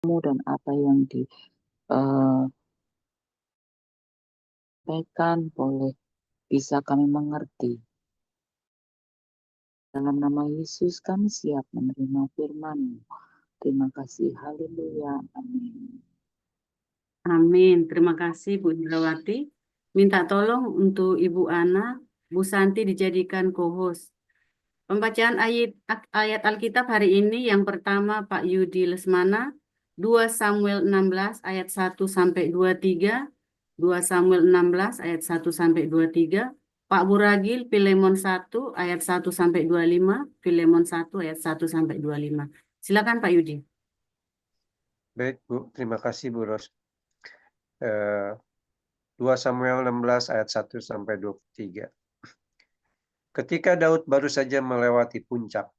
dan apa yang disampaikan boleh bisa kami mengerti. Dalam nama Yesus kami siap menerima firman-Mu. Terima kasih. Haleluya. Amin. Amin. Terima kasih Bu Indrawati. Minta tolong untuk Ibu Ana, Bu Santi dijadikan co-host. Pembacaan ayat Alkitab hari ini yang pertama Pak Yudi Lesmana, 2 Samuel 16 ayat 1 sampai 23, 2 Samuel 16 ayat 1 sampai 23, Pak Buragil Filemon 1 ayat 1 sampai 25, Filemon 1 ayat 1 sampai 25. Silakan Pak Yudi. Baik Bu, terima kasih Bu Ros. 2 Samuel 16 ayat 1 sampai 23. Ketika Daud baru saja melewati puncak,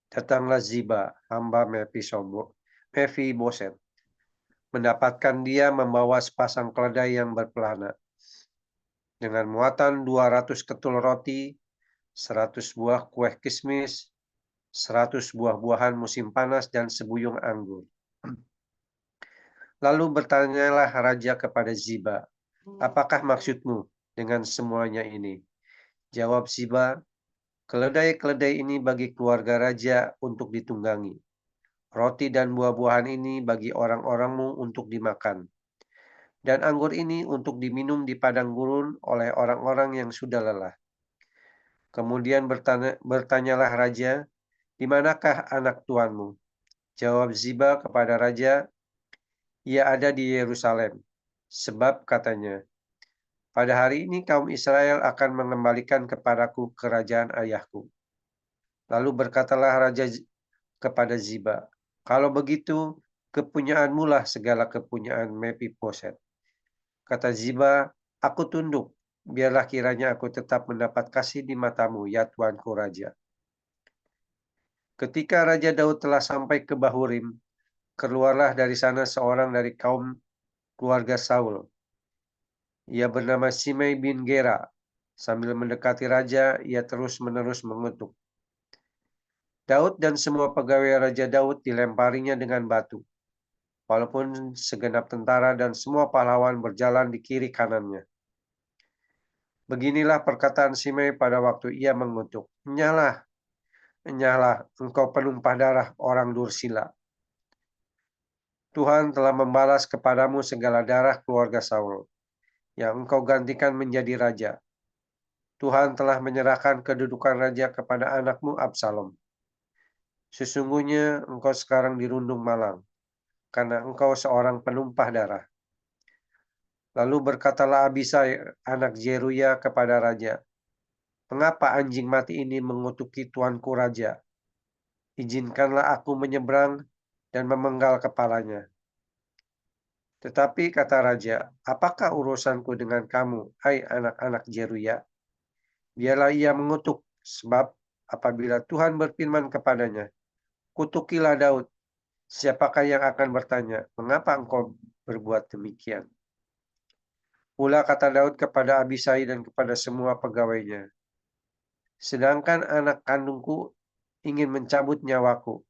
datanglah Ziba, hamba Mephiboset, mendapatkan dia membawa sepasang keledai yang berpelana, dengan muatan 200 ketul roti, 100 buah kue kismis, 100 buah-buahan musim panas, dan sebuyung anggur. Lalu bertanyalah raja kepada Ziba, "Apakah maksudmu dengan semuanya ini?" Jawab Ziba, "Keledai-keledai ini bagi keluarga raja untuk ditunggangi. Roti dan buah-buahan ini bagi orang-orangmu untuk dimakan. Dan anggur ini untuk diminum di padang gurun oleh orang-orang yang sudah lelah." Kemudian bertanyalah raja, "Di manakah anak tuanmu?" Jawab Ziba kepada raja, "Ia ada di Yerusalem. Sebab," katanya, "pada hari ini kaum Israel akan mengembalikan kepadaku kerajaan ayahku." Lalu berkatalah raja kepada Ziba, "Kalau begitu, kepunyaanmu lah segala kepunyaan Mephiboset." Kata Ziba, "Aku tunduk, biarlah kiranya aku tetap mendapat kasih di matamu, ya tuanku raja." Ketika Raja Daud telah sampai ke Bahurim, keluarlah dari sana seorang dari kaum keluarga Saul. Ia bernama Simei bin Gera. Sambil mendekati raja, ia terus-menerus mengutuk. Daud dan semua pegawai Raja Daud dilemparinya dengan batu, walaupun segenap tentara dan semua pahlawan berjalan di kiri kanannya. Beginilah perkataan Simei pada waktu ia mengutuk, "Enyahlah, enyahlah, engkau penumpah darah orang Dursila. Tuhan telah membalas kepadamu segala darah keluarga Saul, yang engkau gantikan menjadi raja. Tuhan telah menyerahkan kedudukan raja kepada anakmu Absalom. Sesungguhnya engkau sekarang dirundung malang, karena engkau seorang penumpah darah." Lalu berkatalah Abisai, anak Zeruya, kepada raja, "Mengapa anjing mati ini mengutuki tuanku raja? Izinkanlah aku menyeberang dan memenggal kepalanya." Tetapi kata raja, "Apakah urusanku dengan kamu, hai anak-anak Zeruya? Biarlah ia mengutuk, sebab apabila Tuhan berfirman kepadanya, 'Kutukilah Daud,' siapakah yang akan bertanya, 'Mengapa engkau berbuat demikian?'" Pula kata Daud kepada Abisai dan kepada semua pegawainya, "Sedangkan anak kandungku ingin mencabut nyawaku,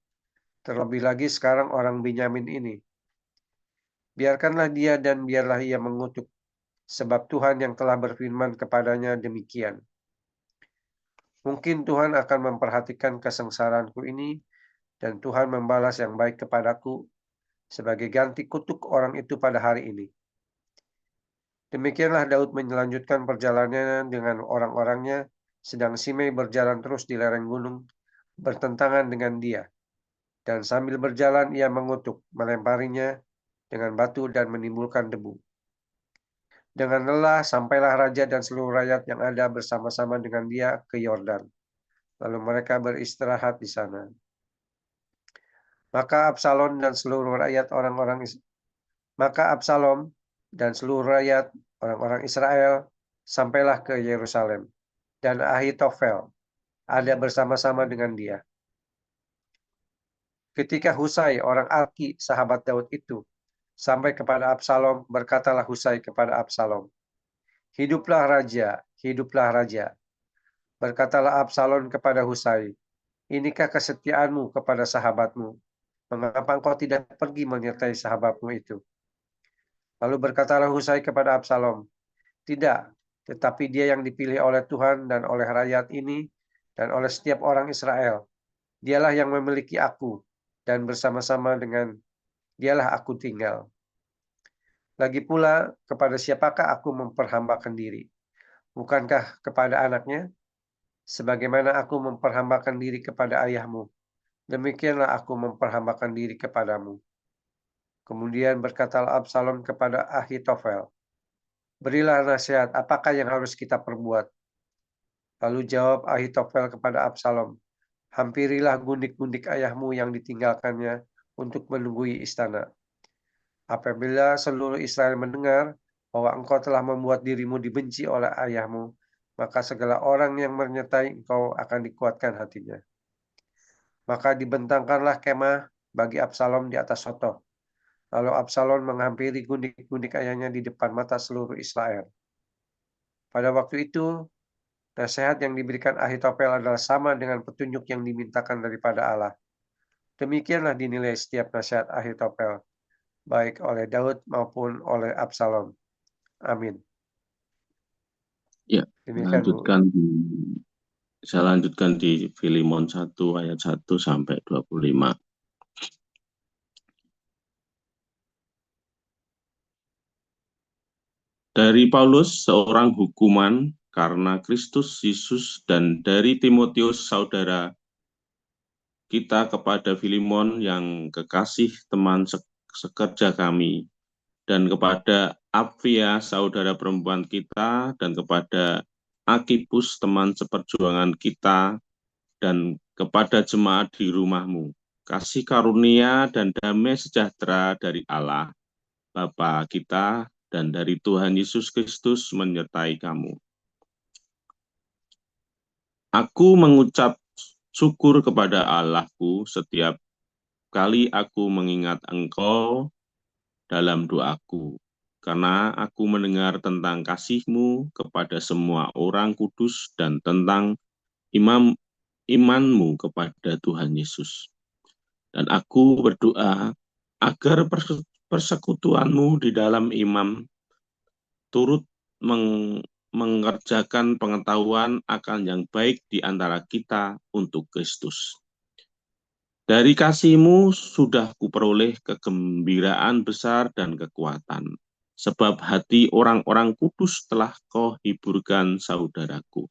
terlebih lagi sekarang orang Benyamin ini. Biarkanlah dia dan biarlah ia mengutuk, sebab Tuhan yang telah berfirman kepadanya demikian. Mungkin Tuhan akan memperhatikan kesengsaraanku ini, dan Tuhan membalas yang baik kepadaku sebagai ganti kutuk orang itu pada hari ini." Demikianlah Daud melanjutkan perjalanannya dengan orang-orangnya, sedang Simei berjalan terus di lereng gunung, bertentangan dengan dia. Dan sambil berjalan ia mengutuk, melemparinya dengan batu dan menimbulkan debu. Dengan lelah sampailah raja dan seluruh rakyat yang ada bersama-sama dengan dia ke Yordan. Lalu mereka beristirahat di sana. Maka Absalom dan seluruh rakyat orang-orang Israel sampailah ke Yerusalem, dan Ahitofel ada bersama-sama dengan dia. Ketika Husai orang Arki sahabat Daud itu sampai kepada Absalom, berkatalah Husai kepada Absalom, "Hiduplah raja, hiduplah raja." Berkatalah Absalom kepada Husai, "Inikah kesetiaanmu kepada sahabatmu Mengapa engkau tidak pergi menyertai sahabatmu itu?" Lalu berkatalah Husai kepada Absalom, "Tidak, tetapi dia yang dipilih oleh Tuhan dan oleh rakyat ini dan oleh setiap orang Israel. Dialah yang memiliki aku, dan bersama-sama dengan dialah aku tinggal. Lagi pula, kepada siapakah aku memperhambakan diri? Bukankah kepada anaknya? Sebagaimana aku memperhambakan diri kepada ayahmu, demikianlah aku memperhambakan diri kepadamu." Kemudian berkatalah Absalom kepada Ahitofel, "Berilah nasihat, apakah yang harus kita perbuat?" Lalu jawab Ahitofel kepada Absalom, "Hampirilah gundik-gundik ayahmu yang ditinggalkannya untuk menunggui istana. Apabila seluruh Israel mendengar bahwa engkau telah membuat dirimu dibenci oleh ayahmu, maka segala orang yang menyertai engkau akan dikuatkan hatinya." Maka dibentangkanlah kemah bagi Absalom di atas sotoh. Lalu Absalom menghampiri gundik-gundik ayahnya di depan mata seluruh Israel. Pada waktu itu, nasihat yang diberikan Ahitofel adalah sama dengan petunjuk yang dimintakan daripada Allah. Demikianlah dinilai setiap nasihat Ahitofel, baik oleh Daud maupun oleh Absalom. Amin. Ya, Demikian, Bu. saya lanjutkan di Filemon 1 ayat 1 sampai 25. Dari Paulus, seorang hukuman karena Kristus Yesus, dan dari Timotius, saudara kita, kepada Filemon yang kekasih teman sekerja kami, dan kepada Apfia, saudara perempuan kita, dan kepada Akipus, teman seperjuangan kita, dan kepada jemaat di rumahmu. Kasih karunia dan damai sejahtera dari Allah, Bapa kita, dan dari Tuhan Yesus Kristus menyertai kamu. Aku mengucap syukur kepada Allahku setiap kali aku mengingat engkau dalam doaku, karena aku mendengar tentang kasih-Mu kepada semua orang kudus dan tentang imanmu kepada Tuhan Yesus. Dan aku berdoa agar persekutuanmu di dalam iman turut mengerjakan pengetahuan akan yang baik di antara kita untuk Kristus. Dari kasih-Mu sudah kuperoleh kegembiraan besar dan kekuatan, sebab hati orang-orang kudus telah Kau hiburkan, saudaraku.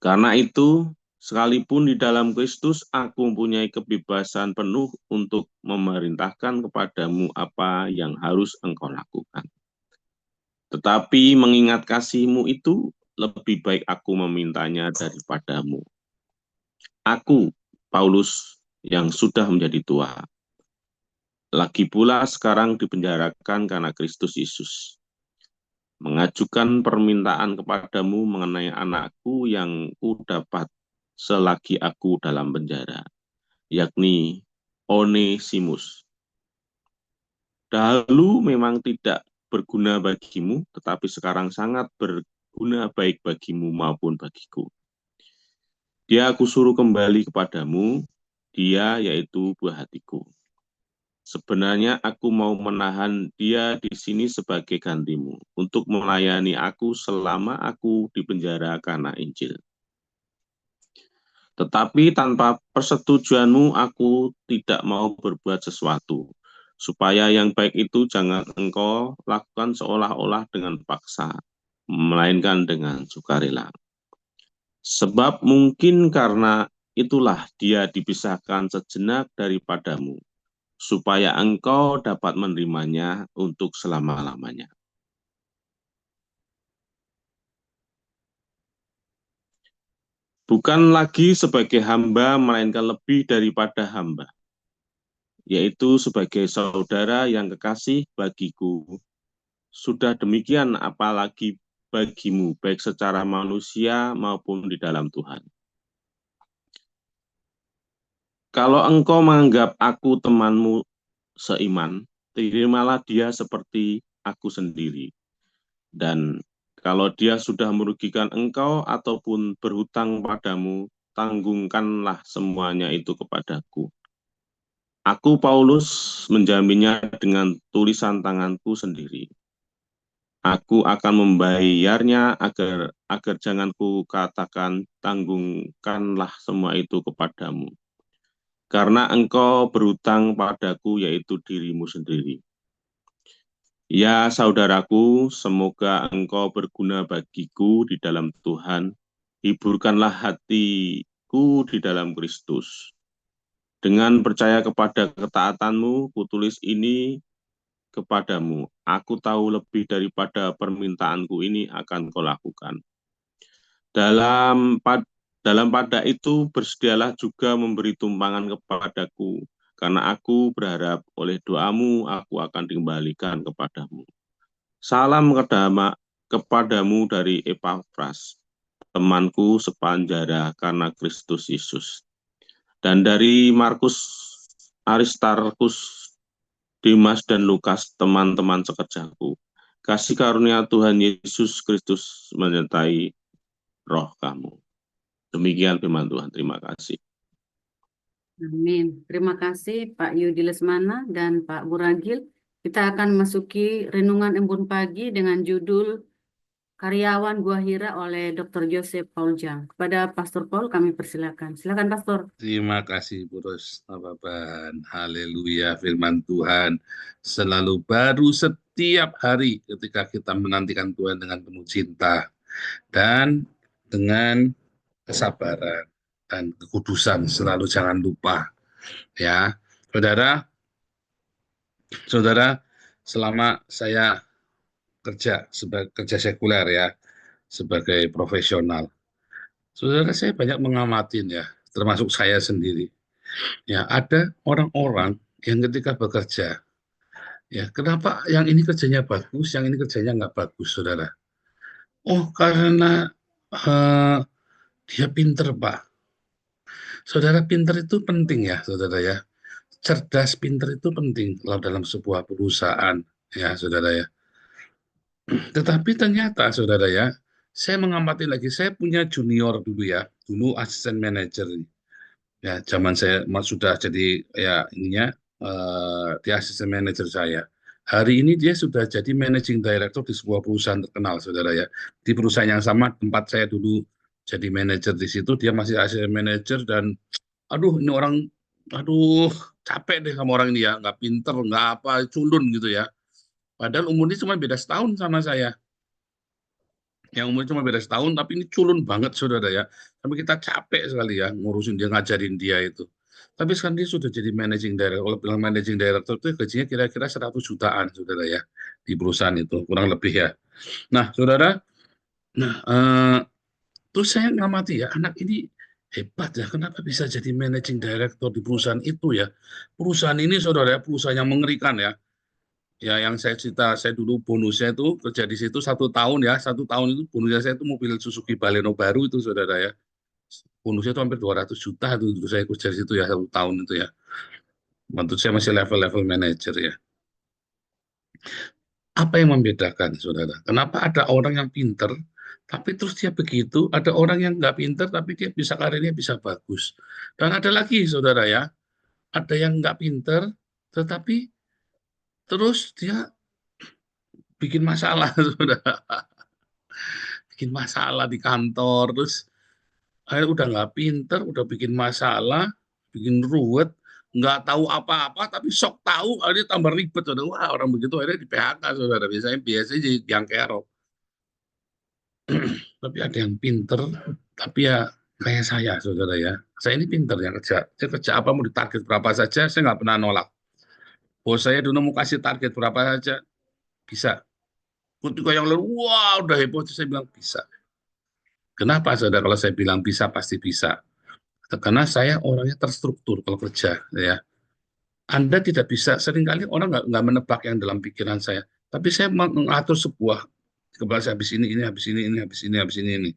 Karena itu, sekalipun di dalam Kristus aku mempunyai kebebasan penuh untuk memerintahkan kepadamu apa yang harus engkau lakukan. Tetapi mengingat kasih-Mu itu, lebih baik aku memintanya daripadamu. Aku, Paulus, yang sudah menjadi tua, lagi pula sekarang dipenjarakan karena Kristus Yesus, mengajukan permintaan kepadamu mengenai anakku yang kudapat selagi aku dalam penjara, yakni Onesimus. Dahulu memang tidak berguna bagimu, tetapi sekarang sangat berguna baik bagimu maupun bagiku. Dia aku suruh kembali kepadamu, dia yaitu buah hatiku. Sebenarnya aku mau menahan dia di sini sebagai gantimu, untuk melayani aku selama aku di penjara karena Injil. Tetapi tanpa persetujuanmu aku tidak mau berbuat sesuatu, supaya yang baik itu jangan engkau lakukan seolah-olah dengan paksa, melainkan dengan sukarela. Sebab mungkin karena itulah dia dipisahkan sejenak daripadamu, supaya engkau dapat menerimanya untuk selama-lamanya. Bukan lagi sebagai hamba, melainkan lebih daripada hamba, yaitu sebagai saudara yang kekasih bagiku. Sudah demikian apalagi bagimu, baik secara manusia maupun di dalam Tuhan. Kalau engkau menganggap aku temanmu seiman, terimalah dia seperti aku sendiri. Dan kalau dia sudah merugikan engkau ataupun berhutang padamu, tanggungkanlah semuanya itu kepadaku. Aku, Paulus, menjaminnya dengan tulisan tanganku sendiri. Aku akan membayarnya agar jangan ku katakan tanggungkanlah semua itu kepadamu. Karena engkau berutang padaku, yaitu dirimu sendiri. Ya saudaraku, semoga engkau berguna bagiku di dalam Tuhan. Hiburkanlah hatiku di dalam Kristus. Dengan percaya kepada ketaatanmu, kutulis ini kepadamu. Aku tahu lebih daripada permintaanku ini akan kau lakukan. Dalam pada itu bersedialah juga memberi tumpangan kepadaku, karena aku berharap oleh doamu aku akan dikembalikan kepadamu. Salam kepadamu dari Epafras, temanku sepanjara karena Kristus Yesus. Dan dari Markus, Aristarkus, Dimas, dan Lukas, teman-teman sekerjaku. Kasih karunia Tuhan Yesus Kristus menyertai roh kamu. Demikian firman Tuhan. Terima kasih. Amin. Terima kasih Pak Yudi Lesmana dan Pak Buragil. Kita akan masuki renungan embun pagi dengan judul Karyawan Gua Hira oleh Dr. Joseph Paul Jang. Kepada Pastor Paul kami persilakan. Silakan Pastor. Terima kasih Burus Bapak. Haleluya, firman Tuhan selalu baru setiap hari ketika kita menantikan Tuhan dengan penuh cinta dan dengan kesabaran dan kekudusan. Selalu jangan lupa ya. Saudara, selama saya sebagai kerja sekuler ya, sebagai profesional, saudara, saya banyak mengamatin ya, termasuk saya sendiri. Ya, ada orang-orang yang ketika bekerja, ya, kenapa yang ini kerjanya bagus, yang ini kerjanya nggak bagus, saudara? Oh, karena dia pinter, Pak. Saudara, pinter itu penting ya, saudara ya. Cerdas, pinter itu penting kalau dalam sebuah perusahaan, ya, saudara ya. Tetapi ternyata, saudara ya, saya mengamati lagi, saya punya junior dulu ya, dulu asisten manajer. Ya, zaman saya sudah jadi ya ininya dia asisten manajer saya. Hari ini dia sudah jadi managing director di sebuah perusahaan terkenal, saudara ya. Di perusahaan yang sama tempat saya dulu jadi manajer di situ, dia masih asisten manajer dan aduh ini orang, aduh capek deh sama orang ini ya, nggak pinter, nggak apa, culun gitu ya. Padahal umurnya cuma beda setahun sama saya. Yang umurnya cuma beda setahun, tapi ini culun banget, saudara ya. Sampai kita capek sekali ya ngurusin dia, ngajarin dia itu. Tapi sekarang dia sudah jadi managing director. Kalau bilang managing director itu gajinya kira-kira 100 jutaan, saudara ya, di perusahaan itu, kurang lebih ya. Nah, saudara, terus saya ngamati ya, anak ini hebat ya, kenapa bisa jadi managing director di perusahaan itu ya. Perusahaan ini, saudara, perusahaan yang mengerikan ya. Ya, yang saya cerita, saya dulu bonusnya itu kerja di situ 1 tahun ya, 1 tahun itu bonusnya saya itu mobil Suzuki Baleno baru itu, saudara ya. Bonusnya itu hampir 200 juta itu saya kerja di situ ya, 1 tahun itu ya. Menurut saya masih level-level manajer ya. Apa yang membedakan, saudara? Kenapa ada orang yang pinter, tapi terus dia begitu, ada orang yang nggak pinter, tapi dia bisa karirnya bisa bagus. Dan ada lagi, saudara ya, ada yang nggak pinter, tetapi terus dia bikin masalah, saudara. Bikin masalah di kantor, terus akhirnya udah nggak pinter, udah bikin masalah, bikin ruwet, nggak tahu apa-apa, tapi sok tahu, akhirnya tambah ribet, saudara. Wah, orang begitu akhirnya di PHK, saudara. Biasanya jadi yang kerok. Tapi ada yang pinter, tapi ya kayak saya, saudara ya. Saya ini pinter yang kerja. Saya kerja apa, mau ditarget berapa saja, saya nggak pernah nolak. Bos saya dulu mau kasih target berapa saja, bisa. Ketika yang lalu, wah udah heboh, saya bilang bisa. Kenapa, saudara? Kalau saya bilang bisa, pasti bisa. Karena saya orangnya terstruktur kalau kerja, ya. Anda tidak bisa, seringkali orang nggak menebak yang dalam pikiran saya. Tapi saya mengatur sebuah, kebetulan habis ini, habis ini, habis ini, habis ini.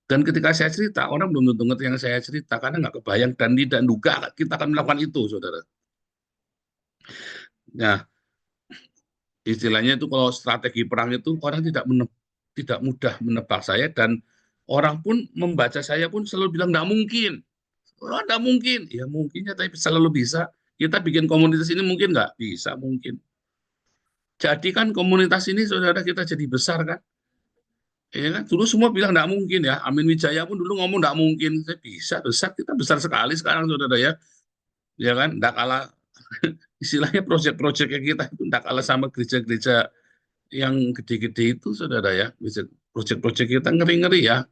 Dan ketika saya cerita, orang belum tentu ngerti yang saya cerita, karena nggak kebayang dan tidak duga kita akan melakukan itu, saudara. Nah, istilahnya itu kalau strategi perang itu, orang tidak mudah menebak saya, dan orang pun membaca saya pun selalu bilang, nggak mungkin. Oh, nggak mungkin. Ya mungkinnya, tapi selalu bisa. Kita bikin komunitas ini mungkin nggak? Bisa, mungkin. Jadi kan komunitas ini, saudara, kita jadi besar kan? Ya kan? Dulu semua bilang nggak mungkin ya. Amin Wijaya pun dulu ngomong nggak mungkin. Saya bisa besar, kita besar sekali sekarang, saudara ya. Ya kan? Nggak kalah, istilahnya proyek-proyeknya kita itu nggak kalah sama gereja-gereja yang gede-gede itu, saudara ya. Proyek-proyek kita ngeri-ngeri ya.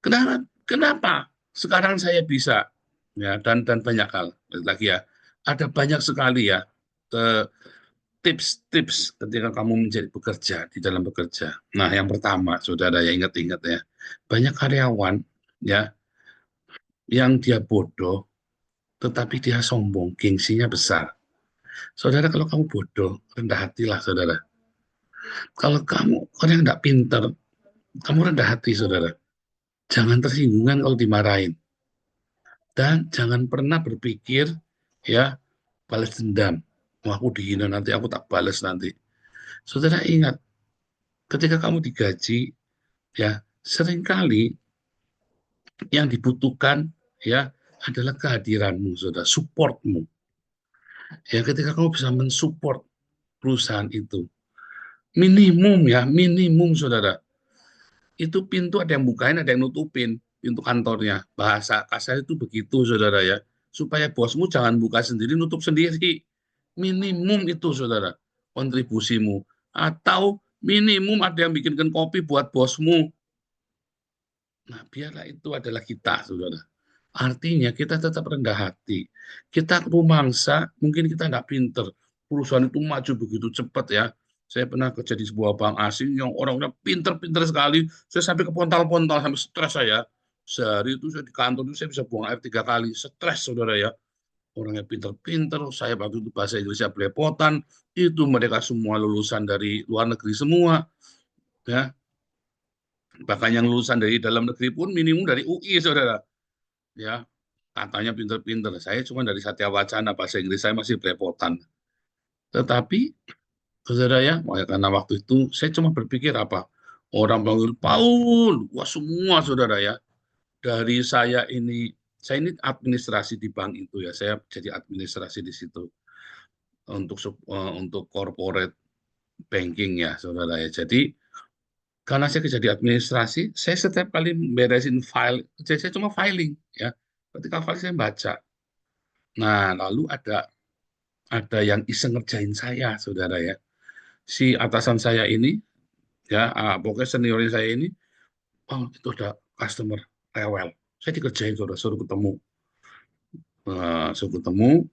Kenapa? Kenapa? Sekarang saya bisa, ya, dan banyak hal lagi ya. Ada banyak sekali ya tips-tips ketika kamu menjadi bekerja di dalam bekerja. Nah, yang pertama, saudara ya, ingat-ingat ya, banyak karyawan ya yang dia bodoh, tetapi dia sombong, gengsinya besar. Saudara, kalau kamu bodoh, rendah hatilah, saudara. Kalau kamu orang yang tidak pintar, kamu rendah hati, saudara. Jangan tersinggungan kalau dimarahin. Dan jangan pernah berpikir, ya, balas dendam. Wah, aku dihina nanti, aku tak balas nanti. Saudara ingat, ketika kamu digaji, ya, seringkali yang dibutuhkan, ya, adalah kehadiranmu, saudara, supportmu. Ya, ketika kamu bisa mensupport perusahaan itu, minimum ya, minimum, saudara, itu pintu ada yang bukain, ada yang nutupin pintu kantornya. Bahasa kasar itu begitu, saudara ya. Supaya bosmu jangan buka sendiri, nutup sendiri. Minimum itu, saudara, kontribusimu. Atau minimum ada yang bikinkan kopi buat bosmu. Nah, biarlah itu adalah kita, saudara. Artinya kita tetap rendah hati. Kita rumangsa, mungkin kita nggak pinter. Perusahaan itu maju begitu cepat ya. Saya pernah kerja di sebuah bank asing yang orang-orang pinter-pinter sekali. Saya sampai ke pontal-pontal, sampai stres saya. Sehari itu saya di kantor itu saya bisa buang air 3 kali. Stres, saudara ya. Orangnya pinter-pinter. Saya waktu itu bahasa Inggrisnya belepotan. Itu mereka semua lulusan dari luar negeri semua. Ya. Bahkan yang lulusan dari dalam negeri pun minimum dari UI, saudara. Ya, katanya pinter-pinter. Saya cuma dari Satya Wacana, bahasa Inggris saya masih belepotan. Tetapi, saudara ya, karena waktu itu saya cuma berpikir apa? Orang panggil Paul, wah semua, saudara ya. Dari saya ini administrasi di bank itu ya, saya jadi administrasi di situ untuk corporate banking ya, saudara ya. Jadi karena saya kerja di administrasi, saya setiap kali beresin file, saya cuma filing ya. Ketika file saya baca. Nah, lalu ada yang iseng ngerjain saya, saudara ya. Si atasan saya ini, ya, pokoknya seniornya saya ini, oh itu ada customer rewel. Saya dikerjain, saudara, suruh ketemu. Suruh ketemu,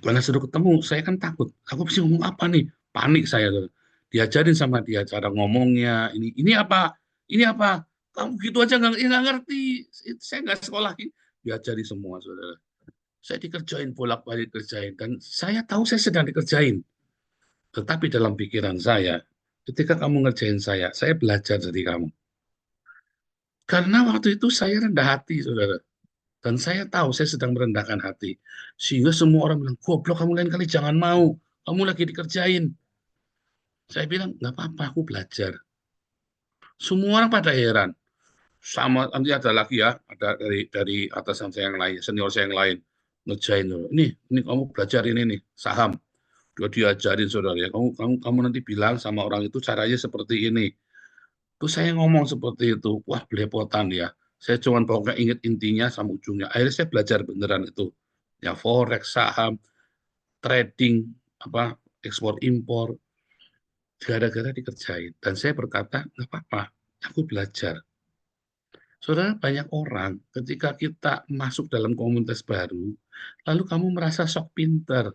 karena suruh ketemu, saya kan takut. Aku mesti ngomong apa nih? Panik saya, saudara. Diajarin sama dia cara ngomongnya. Ini apa? Ini apa? Kamu gitu aja nggak ngerti. Saya nggak sekolahin. Diajari semua, saudara. Saya dikerjain, bolak-balik kerjain. Dan saya tahu saya sedang dikerjain. Tetapi dalam pikiran saya, ketika kamu ngerjain saya belajar dari kamu. Karena waktu itu saya rendah hati, saudara. Dan saya tahu saya sedang merendahkan hati. Sehingga semua orang bilang, goblok kamu lain kali jangan mau. Kamu lagi dikerjain. Saya bilang, nggak apa-apa, aku belajar. Semua orang pada heran. Sama, nanti ada lagi ya, ada dari atasan saya yang lain, senior saya yang lain. Ngerjain, ini kamu belajar ini nih, saham. Dia diajarin, saudara ya, kamu nanti bilang sama orang itu caranya seperti ini. Terus saya ngomong seperti itu, wah belepotan ya. Saya cuma pokoknya ingat intinya sama ujungnya. Akhirnya saya belajar beneran itu. Ya forex, saham, trading, ekspor impor, gara-gara dikerjain. Dan saya berkata, nggak apa-apa, aku belajar. Saudara, banyak orang ketika kita masuk dalam komunitas baru, lalu kamu merasa sok pinter.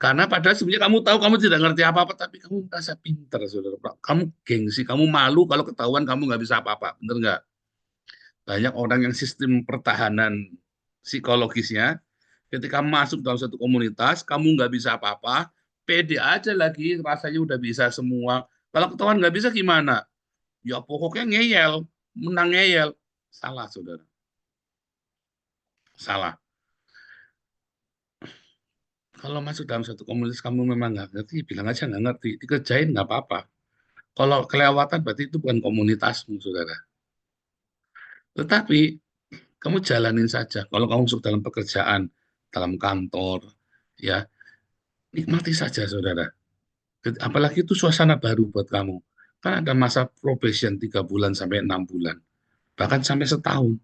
Karena padahal sebenarnya kamu tahu kamu tidak ngerti apa-apa, tapi kamu merasa pinter, saudara. Kamu gengsi, kamu malu kalau ketahuan kamu nggak bisa apa-apa, bener nggak? Banyak orang yang sistem pertahanan psikologisnya, ketika masuk dalam satu komunitas, kamu nggak bisa apa-apa, pede aja lagi, rasanya udah bisa semua. Kalau ketahuan nggak bisa gimana? Ya pokoknya ngeyel, menang ngeyel. Salah, saudara. Salah. Kalau masuk dalam satu komunitas kamu memang nggak ngerti, bilang aja nggak ngerti, dikerjain nggak apa-apa. Kalau kelewatan berarti itu bukan komunitasmu, saudara. Tetapi kamu jalanin saja. Kalau kamu masuk dalam pekerjaan, dalam kantor, ya nikmati saja saudara. Apalagi itu suasana baru buat kamu. Kan ada masa probation 3 bulan sampai 6 bulan, bahkan sampai setahun.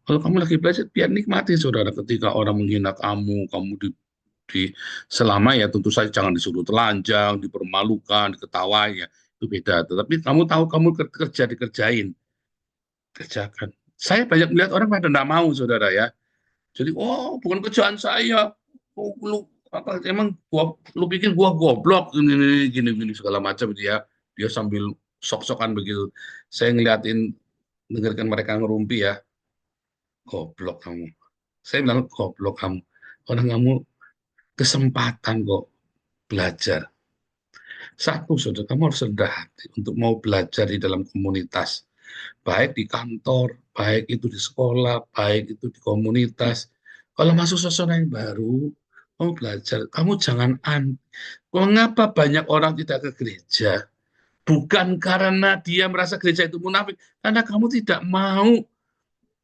Kalau kamu lagi belajar, biar nikmati saudara. Ketika orang menghina kamu, kamu selama ya tentu saja jangan disuruh telanjang, dipermalukan, diketawain ya, itu beda. Tetapi kamu tahu kamu kerja dikerjain, kerjakan. Saya banyak melihat orang pada tidak mau saudara ya. Jadi, oh bukan kerjaan saya. Oh, lu apa emang lu bikin gua goblok gini segala macam dia. Dia sambil sok-sokan begitu. Saya ngeliatin dengarkan mereka ngerumpi ya. Goblok kamu. Saya bilang goblok kamu. Orang kamu kesempatan kok belajar. Satu, saudara, kamu harus rendah hati untuk mau belajar di dalam komunitas. Baik di kantor, baik itu di sekolah, baik itu di komunitas. Kalau masuk suasana yang baru, kamu belajar, kamu jangan mengapa banyak orang tidak ke gereja? Bukan karena dia merasa gereja itu munafik, karena kamu tidak mau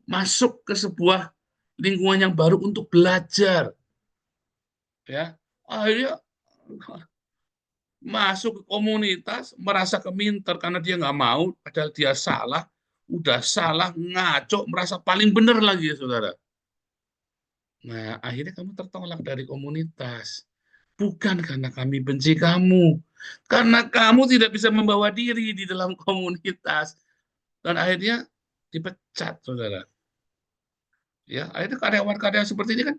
masuk ke sebuah lingkungan yang baru untuk belajar. Ya, akhirnya masuk ke komunitas, merasa keminter karena dia nggak mau, padahal dia salah, udah salah, ngaco, merasa paling benar lagi ya saudara. Nah, akhirnya kamu tertolak dari komunitas. Bukan karena kami benci kamu, karena kamu tidak bisa membawa diri di dalam komunitas. Dan akhirnya dipecat, saudara. Ya, akhirnya karyawan-karyawan seperti ini kan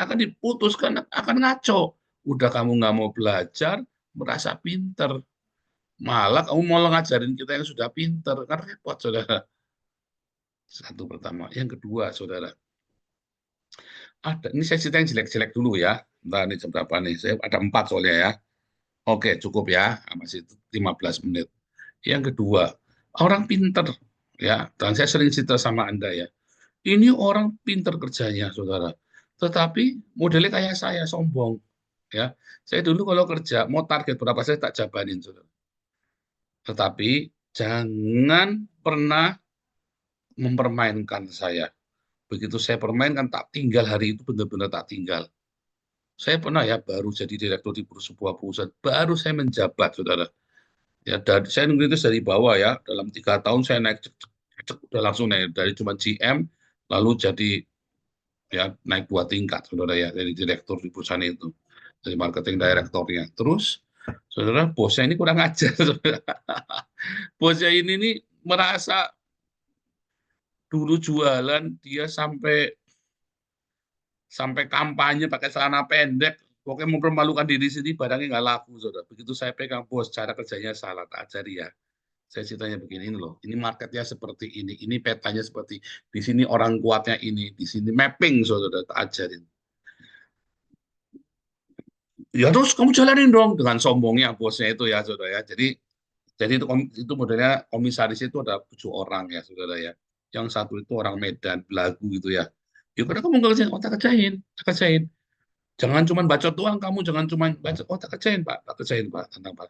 akan diputuskan, akan ngaco. Udah kamu nggak mau belajar, merasa pinter. Malah kamu mau ngajarin kita yang sudah pinter, kan repot, saudara. Satu pertama. Yang kedua, saudara. Ini saya cerita yang jelek-jelek dulu ya. Nah, ini jam berapa nih? Saya ada 4 soalnya ya. Oke, cukup ya. Masih 15 menit. Yang kedua, orang pinter. Ya, dan saya sering cerita sama Anda ya. Ini orang pinter kerjanya, saudara. Tetapi modelnya kayak saya, sombong. Ya, saya dulu kalau kerja, mau target berapa saya tak jabanin, saudara. Tetapi jangan pernah mempermainkan saya. Begitu saya permainkan, tak tinggal hari itu benar-benar tak tinggal. Saya pernah ya baru jadi direktur di sebuah perusahaan, baru saya menjabat, saudara. Ya, saya nunggu itu dari bawah ya. Dalam 3 tahun saya naik, udah langsung naik dari cuma GM, lalu jadi ya naik 2 tingkat, saudara ya, dari direktur di perusahaan itu, dari marketing direktornya. Terus, saudara, bosnya ini kurang ajar, saudara. Bosnya ini nih merasa dulu jualan dia sampai kampanye pakai celana pendek, pokoknya mempermalukan diri sendiri, barangnya nggak laku, saudara. Begitu saya pegang bos, cara kerjanya salah, tak ajari ya. Saya ceritanya begini loh, ini marketnya seperti ini petanya seperti, di sini orang kuatnya ini, di sini mapping, saudara, tak ajarin. Ya terus kamu jalanin dong, dengan sombongnya bosnya itu ya, saudara ya. Jadi itu modelnya komisaris itu ada 7 orang ya, saudara ya. Yang satu itu orang Medan, belagu gitu ya. Ya karena kamu nggak kerjain, tak kerjain. Jangan cuma bacot doang kamu, jangan cuma baca, tak kerjain Pak, tak kerjain Pak, tenang Pak.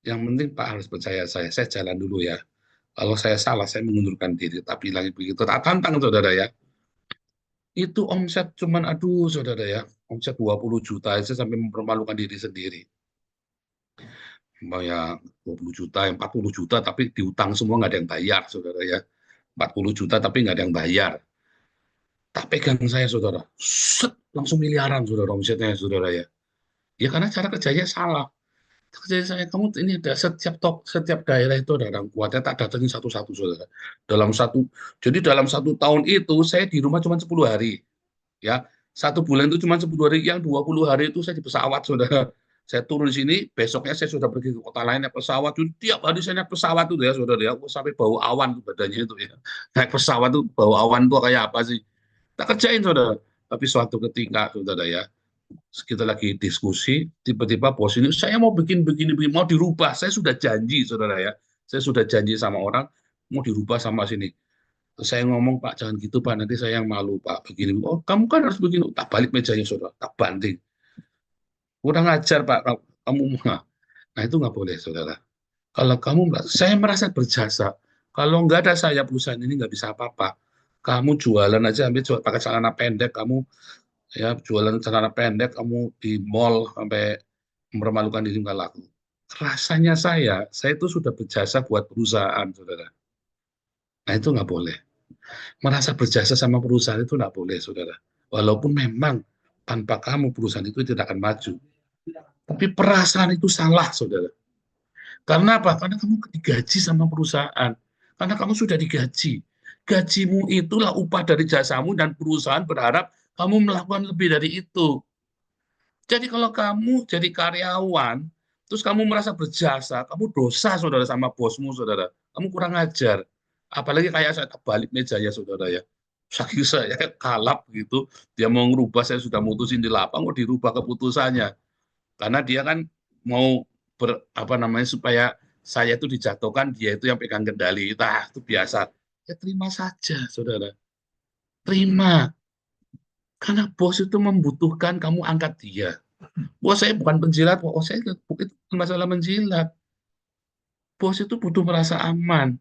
Yang penting Pak harus percaya saya jalan dulu ya. Kalau saya salah, saya mengundurkan diri. Tapi lagi begitu, tak tantang saudara ya. Itu omset cuman, aduh saudara ya, omset 20 juta aja sampai mempermalukan diri sendiri. Ya 20 juta, 40 juta, tapi diutang semua nggak ada yang bayar, saudara ya. 40 juta tapi nggak ada yang bayar. Tak pegang saya, saudara. Set, langsung miliaran, saudara, omsetnya, saudara ya. Ya karena cara kerjanya salah. Kerjanya saya, kamu ini ada setiap daerah itu ada orang kuatnya, tak datangin satu-satu, saudara. Jadi dalam 1 tahun itu, saya di rumah cuma 10 hari. Ya, 1 bulan itu cuma 10 hari, yang 20 hari itu saya di pesawat, saudara. Saya turun di sini, besoknya saya sudah pergi ke kota lain naik pesawat. Tiap hari saya naik pesawat itu ya, saudara ya, sampai bau awan badannya itu ya. Naik pesawat itu bau awan itu kayak apa sih? Tak kerjain, saudara. Tapi suatu ketika, saudara ya, kita lagi diskusi, tiba-tiba bos ini, saya mau bikin begini, mau dirubah. Saya sudah janji, saudara ya. Saya sudah janji sama orang, mau dirubah sama sini. Saya ngomong, Pak, jangan gitu, Pak. Nanti saya yang malu, Pak. Begini. Oh, kamu kan harus begini. Tak balik mejanya, saudara. Tak banting. Kurang ajar, Pak. Kamu, nah itu nggak boleh, saudara. Kalau saya merasa berjasa. Kalau nggak ada saya, perusahaan ini nggak bisa apa-apa. Kamu jualan aja, ambil pakai celana pendek, kamu ya jualan celana pendek kamu di mall sampai mempermalukan diri nggak laku. Rasanya saya itu sudah berjasa buat perusahaan, saudara. Nah itu nggak boleh. Merasa berjasa sama perusahaan itu nggak boleh, saudara. Walaupun memang tanpa kamu perusahaan itu tidak akan maju. Tapi perasaan itu salah, saudara. Karena apa? Karena kamu digaji sama perusahaan. Karena kamu sudah digaji. Gajimu itulah upah dari jasamu dan perusahaan berharap kamu melakukan lebih dari itu. Jadi kalau kamu jadi karyawan, terus kamu merasa berjasa, kamu dosa, saudara, sama bosmu, saudara. Kamu kurang ajar. Apalagi kayak saya balik meja ya, saudara ya. Saking saya kalap gitu, dia mau ngerubah, saya sudah mutusin di lapang, mau dirubah keputusannya. Karena dia kan mau supaya saya itu dijatuhkan, dia itu yang pegang kendali. Nah, itu biasa. Ya terima saja, saudara. Terima. Karena bos itu membutuhkan kamu angkat dia. Bos saya bukan penjilat, bos saya itu masalah menjilat. Bos itu butuh merasa aman.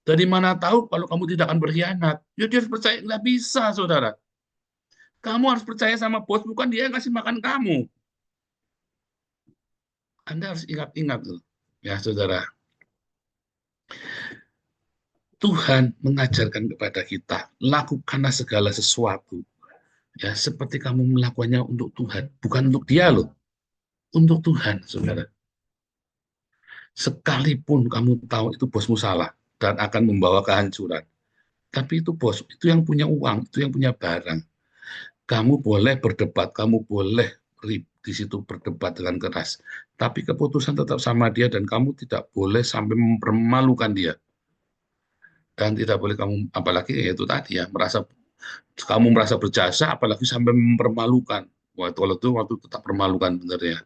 Dari mana tahu kalau kamu tidak akan berkhianat? Ya dia harus percaya, nggak bisa, saudara. Kamu harus percaya sama bos, bukan dia yang ngasih makan kamu. Anda harus ingat-ingat tuh, ya saudara. Tuhan mengajarkan kepada kita, lakukanlah segala sesuatu. Ya, seperti kamu melakukannya untuk Tuhan, bukan untuk dia loh. Untuk Tuhan, saudara. Sekalipun kamu tahu itu bosmu salah dan akan membawa kehancuran. Tapi itu bos, itu yang punya uang, itu yang punya barang. Kamu boleh berdebat, kamu boleh di situ berdebat dengan keras. Tapi keputusan tetap sama dia dan kamu tidak boleh sampai mempermalukan dia. Dan tidak boleh kamu, apalagi itu tadi ya, kamu merasa berjasa, apalagi sampai mempermalukan. Waktu tetap permalukan benar ya.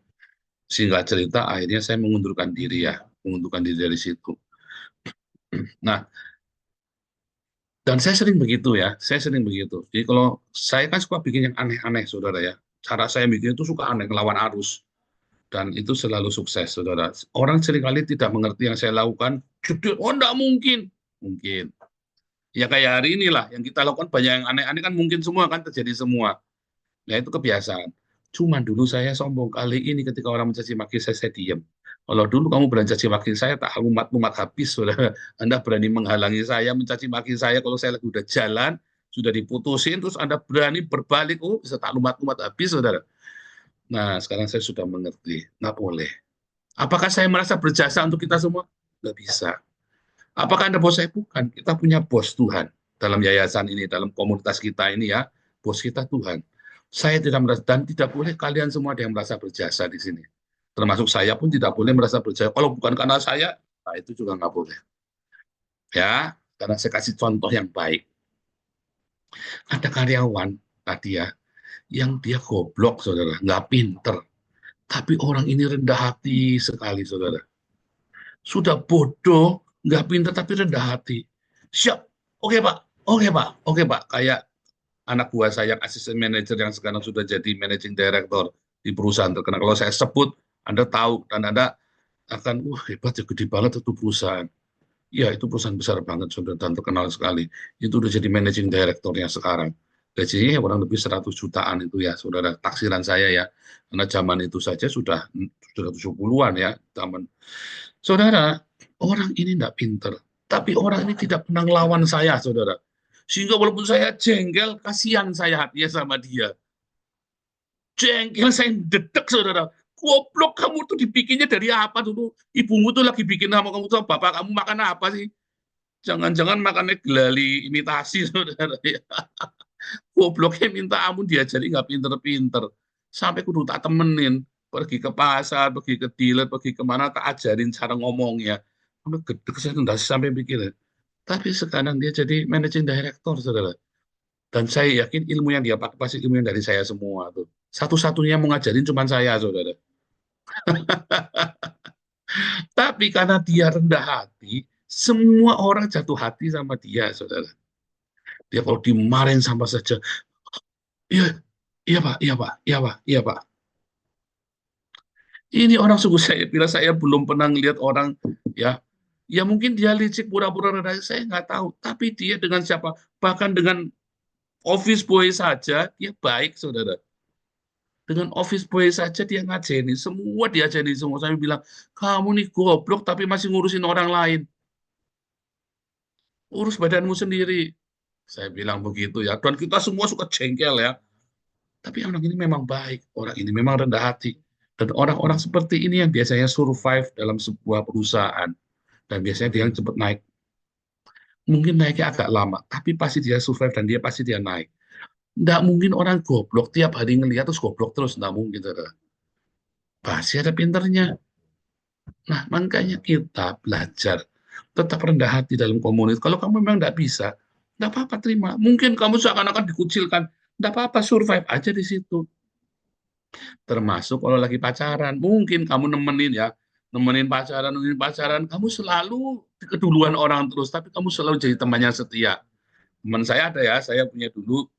Singkat cerita, akhirnya saya mengundurkan diri dari situ. Nah, dan saya sering begitu ya, Jadi kalau saya kan suka bikin yang aneh-aneh, saudara ya. Cara saya bikin itu suka aneh, ngelawan arus. Dan itu selalu sukses, saudara. Orang seringkali tidak mengerti yang saya lakukan. Enggak mungkin. Mungkin. Ya kayak hari inilah, yang kita lakukan banyak yang aneh-aneh kan mungkin semua, kan terjadi semua. Ya itu kebiasaan. Cuman dulu saya sombong, kali ini ketika orang mencaci maki saya diam. Kalau dulu kamu berani caci maki saya, tak lumat-lumat habis, saudara. Anda berani menghalangi saya, mencaci maki saya, kalau saya lagi udah jalan, sudah diputusin, terus Anda berani berbalik, bisa tak lumat-lumat habis, saudara. Nah, sekarang saya sudah mengerti, nggak boleh. Apakah saya merasa berjasa untuk kita semua? Nggak bisa. Apakah Anda bos saya? Bukan. Kita punya bos Tuhan dalam yayasan ini, dalam komunitas kita ini ya. Bos kita Tuhan. Saya tidak merasa, dan tidak boleh kalian semua ada yang merasa berjasa di sini. Termasuk saya pun tidak boleh merasa berjasa. Kalau bukan karena saya, nah itu juga nggak boleh. Ya, karena saya kasih contoh yang baik. Ada karyawan tadi ya, yang dia goblok, saudara, nggak pinter. Tapi orang ini rendah hati sekali, saudara. Sudah bodoh, nggak pinter tapi rendah hati. Siap, oke Pak, oke Pak, oke Pak. Kayak anak buah saya, asisten manajer yang sekarang sudah jadi managing director di perusahaan terkenal. Kalau saya sebut, Anda tahu, dan Anda akan, hebat ya, gede banget itu perusahaan. Ya, itu perusahaan besar banget, sudah dan terkenal sekali. Itu udah jadi managing directornya sekarang. Gajinya kurang lebih 100 jutaan itu ya, saudara, taksiran saya ya. Karena zaman itu saja sudah 70-an ya. Zaman. Saudara, orang ini tidak pinter. Tapi orang ini tidak pernah lawan saya, saudara. Sehingga walaupun saya jengkel, kasihan saya hatinya sama dia. Jengkel, saya dedek, saudara. Goblok, kamu tuh dibikinnya dari apa dulu? Ibumu tuh lagi bikin sama kamu tuh, bapak kamu makan apa sih? Jangan-jangan makannya gelali imitasi, saudara. Gobloknya minta ampun, diajari nggak pinter-pinter. Sampai kudu tak temenin. Pergi ke pasar, pergi ke dealer, pergi kemana, tak ajarin cara ngomongnya. Sampai gede, saya nggak sampai pikir. Tapi sekarang dia jadi managing director, saudara. Dan saya yakin ilmu yang dia pakai pasti ilmu yang dari saya semua tuh. Satu-satunya mau ngajarin cuma saya, saudara. Tapi karena dia rendah hati, semua orang jatuh hati sama dia, saudara. Dia kalau dimarahin sama saja, iya, iya Pak, iya Pak, iya Pak, iya Pak. Ini orang sungguh saya kira saya belum pernah lihat orang ya mungkin dia licik pura-pura rendah, saya nggak tahu. Tapi dia dengan siapa, bahkan dengan Office boy saja dia baik, saudara. Dengan office boy saja dia ngajeni, semua diajeni semua. Saya bilang, kamu nih goblok tapi masih ngurusin orang lain. Urus badanmu sendiri. Saya bilang begitu ya. Dan kita semua suka jengkel ya. Tapi orang ini memang baik, orang ini memang rendah hati. Dan orang-orang seperti ini yang biasanya survive dalam sebuah perusahaan. Dan biasanya dia yang cepat naik. Mungkin naiknya agak lama, tapi pasti dia survive dan dia pasti dia naik. Nggak mungkin orang goblok tiap hari ngelihat terus goblok terus, nggak mungkin, saudara. Pasti ada pinternya. Nah, makanya kita belajar tetap rendah hati dalam komunitas. Kalau kamu memang nggak bisa, nggak apa-apa, terima. Mungkin kamu seakan-akan dikucilkan, nggak apa-apa, survive aja di situ. Termasuk kalau lagi pacaran, mungkin kamu nemenin pacaran, kamu selalu keduluan orang terus, tapi kamu selalu jadi temannya setia. Teman saya ada ya, saya punya dulu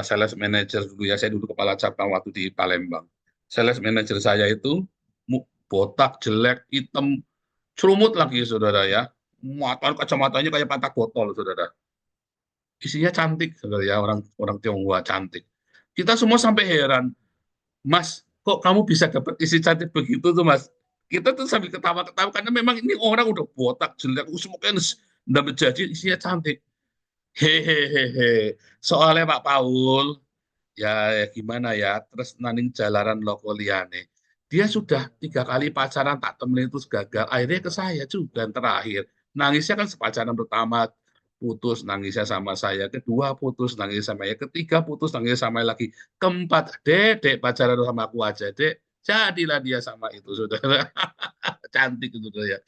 sales manager dulu ya, saya dulu kepala cabang waktu di Palembang. Sales manager saya itu botak, jelek, hitam, cerumut lagi, saudara ya. Kacamatanya kayak patah botol, saudara. Isinya cantik, saudara ya, orang Tionghoa cantik. Kita semua sampai heran, Mas, kok kamu bisa dapat isi cantik begitu tuh, Mas? Kita tuh sambil ketawa-ketawa karena memang ini orang udah botak, jelek, semuanya udah menjadi isinya cantik. Hehehe. Soalnya Pak Paul, ya gimana ya, terus naning jalaran loko liane. Dia sudah 3 kali pacaran tak temenin terus gagal. Akhirnya ke saya juga yang terakhir. Nangisnya kan sepacaran pertama putus, nangisnya sama saya. Kedua putus, nangisnya sama saya. Ketiga putus, nangisnya sama lagi. Keempat, Dek pacaran sama aku aja, Dek. Jadilah dia sama itu, saudara. Cantik itu, saudara ya.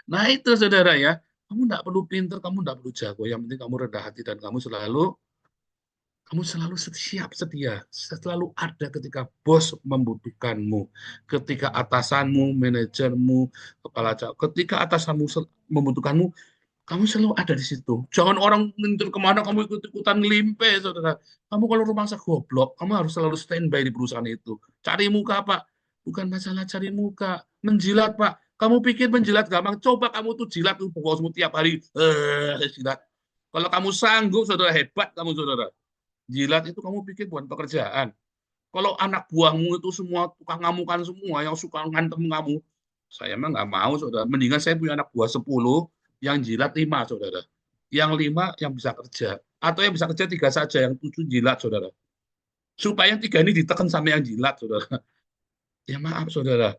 Nah itu, saudara ya. Kamu nggak perlu pinter, kamu nggak perlu jago. Yang penting kamu rendah hati dan kamu selalu siap sedia, selalu ada ketika bos membutuhkanmu, ketika atasanmu, manajermu, kepala cabang, ketika atasanmu membutuhkanmu, kamu selalu ada di situ. Jangan orang ngincer kemana kamu ikut-ikutan ngelimpe, saudara. Kamu kalau rumah goblok, kamu harus selalu standby di perusahaan itu. Cari muka, Pak. Bukan masalah cari muka. Menjilat, Pak. Kamu pikir menjilat gampang? Coba kamu tuh jilat tuh bosmu tiap hari. Jilat. Kalau kamu sanggup, saudara, hebat kamu, saudara. Jilat itu kamu pikir bukan pekerjaan. Kalau anak buahmu itu semua tukang ngamukan semua, yang suka ngantem kamu, saya emang nggak mau, saudara. Mendingan saya punya anak buah 10, yang jilat 5, saudara. Yang 5 yang bisa kerja. Atau yang bisa kerja 3 saja, yang 7 jilat, saudara. Supaya yang 3 ini ditekan sama yang jilat, saudara. Ya maaf, saudara.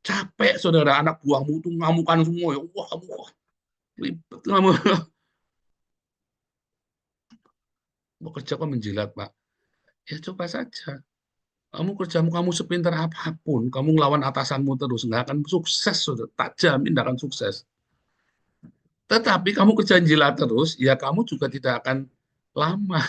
Capek, saudara. Anak buahmu itu ngamukan semua. Ya, wah, kamu ribet kamu. Mau kerja kok menjilat, Pak? Ya coba saja. Kamu sepintar apapun, kamu ngelawan atasanmu terus, nggak akan sukses, saudara. Tak jamin nggak akan sukses. Tetapi kamu kerjaan jilat terus, ya kamu juga tidak akan lama.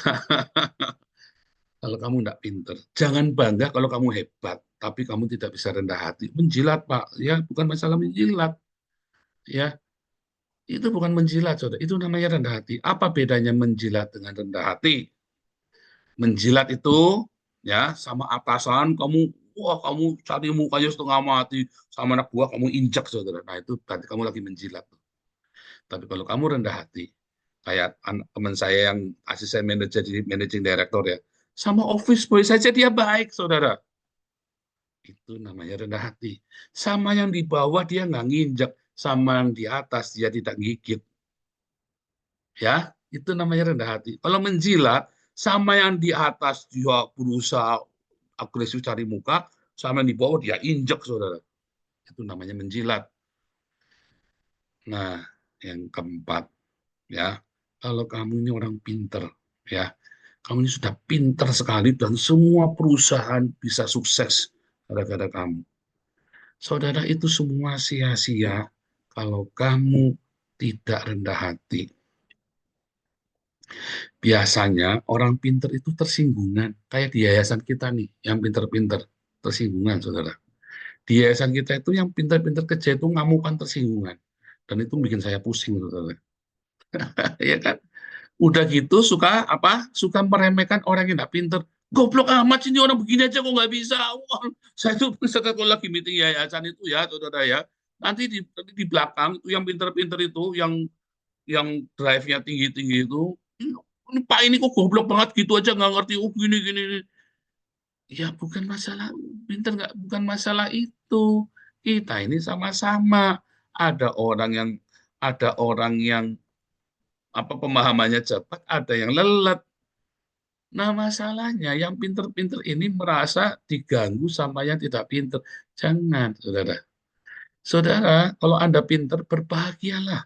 Kalau kamu nggak pinter. Jangan bangga kalau kamu hebat, tapi kamu tidak bisa rendah hati. Menjilat, Pak, ya bukan masalah menjilat. Ya, itu bukan menjilat, saudara. Itu namanya rendah hati. Apa bedanya menjilat dengan rendah hati? Menjilat itu ya sama atasan kamu cari mukanya setengah mati, sama anak buah kamu injak, saudara. Nah itu berarti kamu lagi menjilat. Tapi kalau kamu rendah hati, kayak teman saya yang asisten manajer jadi managing director ya, sama office boy saja dia baik, saudara. Itu namanya rendah hati. Sama yang di bawah dia nggak nginjak, sama yang di atas dia tidak gigit. Ya, itu namanya rendah hati. Kalau menjilat, sama yang di atas dia berusaha agresif cari muka, sama yang di bawah dia injek, saudara. Itu namanya menjilat. Nah, yang keempat, ya, kalau kamu ini orang pinter, ya, kamu ini sudah pinter sekali dan semua perusahaan bisa sukses gara-gara kamu. Saudara, itu semua sia-sia kalau kamu tidak rendah hati. Biasanya orang pinter itu tersinggungan. Kayak di yayasan kita nih, yang pinter-pinter tersinggungan, saudara. Di yayasan kita itu yang pinter-pinter kerja itu ngamukan tersinggungan. Dan itu bikin saya pusing, saudara. Ya kan? Udah gitu suka meremehkan orang yang nggak pinter. Goblok amat sih, ini orang begini aja kok nggak bisa. Wah, saya tuh kalau lagi meeting yayasan itu ya, saudara ya. Nanti di belakang itu yang pinter-pinter itu, yang drive-nya tinggi-tinggi itu, Pak ini kok goblok banget gitu aja nggak ngerti, oh gini gini. Ya bukan masalah pinter nggak, bukan masalah itu. Kita ini sama-sama. Ada orang yang apa pemahamannya cepat, ada yang lelet. Nah, masalahnya yang pinter-pinter ini merasa diganggu sama yang tidak pinter. Jangan, saudara. Saudara, kalau Anda pinter, berbahagialah.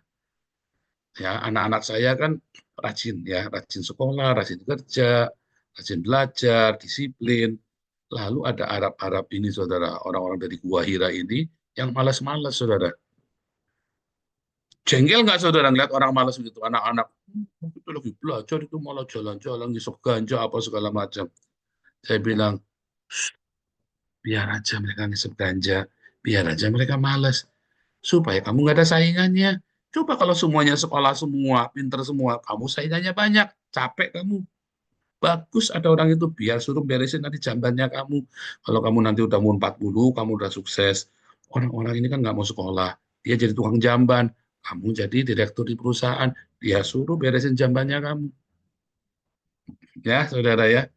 Ya, anak-anak saya kan rajin ya, rajin sekolah, rajin kerja, rajin belajar, disiplin. Lalu ada Arab-Arab ini, saudara, orang-orang dari Gua Hira ini yang malas-malas, saudara. Jengkel nggak saudara ngeliat orang malas gitu, anak-anak itu lagi belajar itu malah jalan-jalan ngisep ganja apa segala macam. Saya bilang, "Shh, biar aja mereka ngisep ganja, biar aja mereka malas, supaya kamu nggak ada saingannya. Coba kalau semuanya sekolah semua, pinter semua, kamu saingannya banyak, capek kamu. Bagus ada orang itu, biar suruh beresin nanti jambannya kamu. Kalau kamu nanti udah umur 40, kamu udah sukses. Orang-orang ini kan nggak mau sekolah, dia jadi tukang jamban, kamu jadi direktur di perusahaan, dia suruh beresin jambannya kamu. Ya, saudara ya.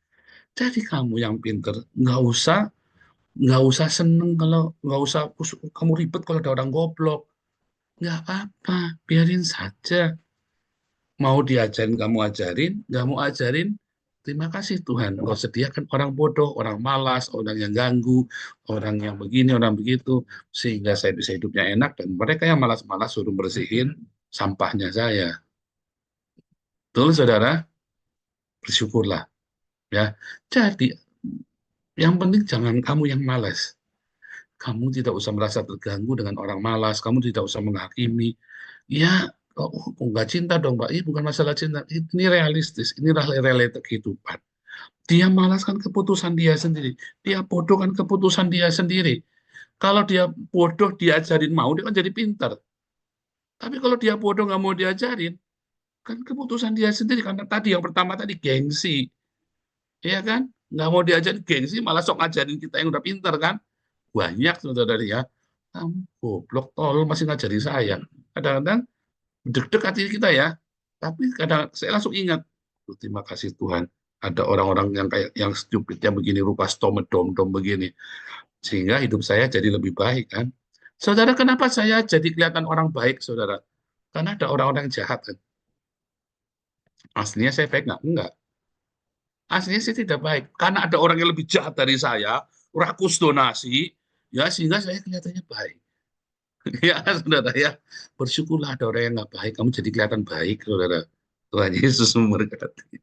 Jadi kamu yang pinter, nggak usah seneng kalau nggak usah kamu ribet kalau ada orang goblok. Nggak apa-apa, biarin saja. Mau diajarin kamu ajarin, nggak mau ajarin, terima kasih Tuhan. Engkau sediakan orang bodoh, orang malas, orang yang ganggu, orang yang begini, orang begitu, sehingga saya bisa hidupnya enak, dan mereka yang malas-malas suruh bersihin sampahnya saya. Betul, saudara? Bersyukurlah. Ya. Jadi, yang penting jangan kamu yang malas. Kamu tidak usah merasa terganggu dengan orang malas, kamu tidak usah menghakimi. Ya, nggak cinta dong, Mbak. Ini bukan masalah cinta, ini realistis, ini realita kehidupan. Dia malas kan keputusan dia sendiri. Dia bodoh kan keputusan dia sendiri. Kalau dia bodoh diajarin mau, dia kan jadi pintar. Tapi kalau dia bodoh nggak mau diajarin, kan keputusan dia sendiri. Karena tadi yang pertama tadi gengsi. Iya kan? Nggak mau diajarin gengsi, malah sok ngajarin kita yang udah pintar kan? Banyak saudara ya. Kamu goblok, tolol masih ngajarin saya. Kadang-kadang deg-deg hati kita ya. Tapi kadang saya langsung ingat, terima kasih Tuhan. Ada orang-orang yang kayak yang stupid yang begini rupa dom begini, sehingga hidup saya jadi lebih baik kan. Saudara, kenapa saya jadi kelihatan orang baik, saudara? Karena ada orang-orang yang jahat kan. Aslinya saya baik nggak? Enggak. Aslinya sih tidak baik. Karena ada orang yang lebih jahat dari saya, rakus donasi, ya sehingga saya kelihatannya baik. Ya, saudara ya. Bersyukurlah ada orang yang nggak baik, kamu jadi kelihatan baik, saudara. Tuhan Yesus memberkati.